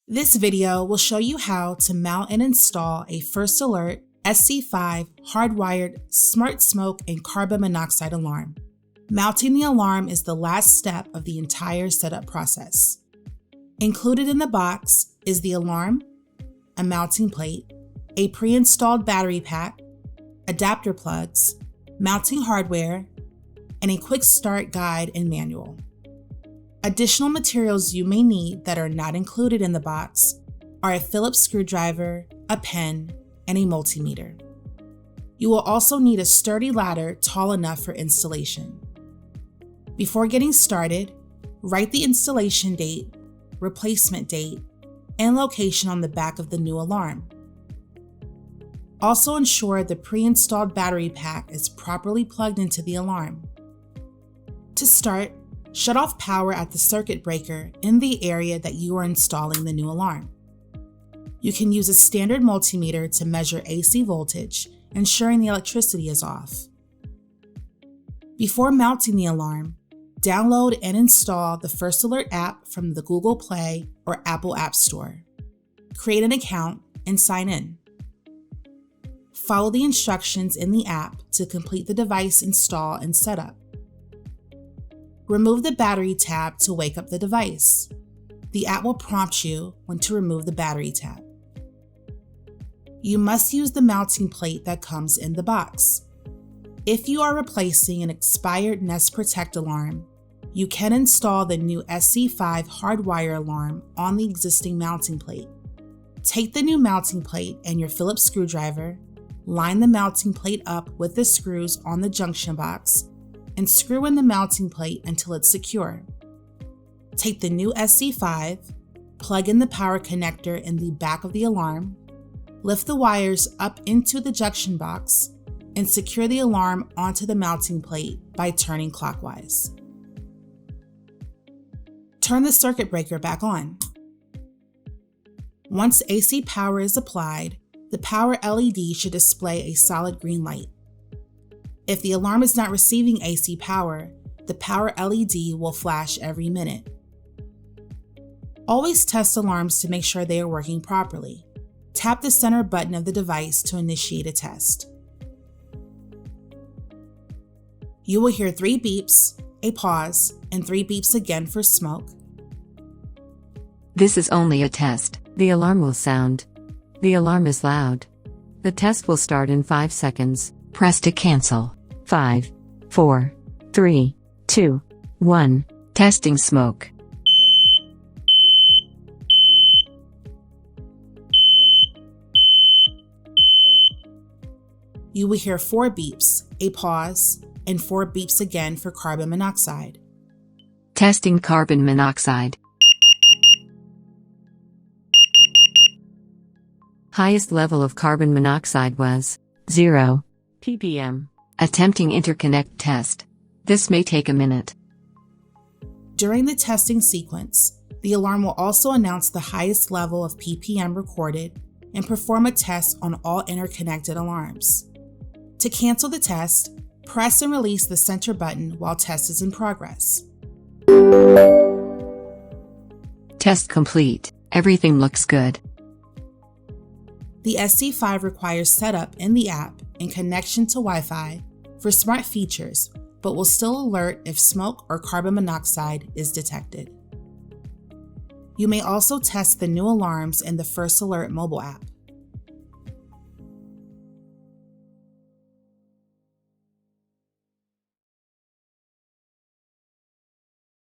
This video will show you how to mount and install a First Alert SC5 hardwired smart smoke and carbon monoxide alarm. Mounting the alarm is the last step of the entire setup process. Included in the box is the alarm, a mounting plate, a pre-installed battery pack, adapter plugs, mounting hardware, and a quick start guide and manual. Additional materials you may need that are not included in the box are a Phillips screwdriver, a pen, and a multimeter. You will also need a sturdy ladder tall enough for installation. Before getting started, write the installation date, replacement date, and location on the back of the new alarm. Also ensure the pre-installed battery pack is properly plugged into the alarm. To start, shut off power at the circuit breaker in the area that you are installing the new alarm. You can use a standard multimeter to measure AC voltage, ensuring the electricity is off. Before mounting the alarm, download and install the First Alert app from the Google Play or Apple App Store. Create an account and sign in. Follow the instructions in the app to complete the device install and setup. Remove the battery tab to wake up the device. The app will prompt you when to remove the battery tab. You must use the mounting plate that comes in the box. If you are replacing an expired Nest Protect alarm, you can install the new SC5 Hardwire alarm on the existing mounting plate. Take the new mounting plate and your Phillips screwdriver, line the mounting plate up with the screws on the junction box, and screw in the mounting plate until it's secure. Take the new SC5, plug in the power connector in the back of the alarm, lift the wires up into the junction box, and secure the alarm onto the mounting plate by turning clockwise. Turn the circuit breaker back on. Once AC power is applied, the power LED should display a solid green light. If the alarm is not receiving AC power, the power LED will flash every minute. Always test alarms to make sure they are working properly. Tap the center button of the device to initiate a test. You will hear 3 beeps, a pause, and 3 beeps again for smoke. This is only a test. The alarm will sound. The alarm is loud. The test will start in 5 seconds. Press to cancel. 5, 4, 3, 2, 1. Testing smoke. You will hear 4 beeps, a pause, and 4 beeps again for carbon monoxide. Testing carbon monoxide. Highest level of carbon monoxide was 0 ppm. Attempting interconnect test. This may take a minute. During the testing sequence, the alarm will also announce the highest level of ppm recorded and perform a test on all interconnected alarms. To cancel the test, press and release the center button while test is in progress. Test complete. Everything looks good. The SC5 requires setup in the app and connection to Wi-Fi for smart features, but will still alert if smoke or carbon monoxide is detected. You may also test the new alarms in the First Alert mobile app.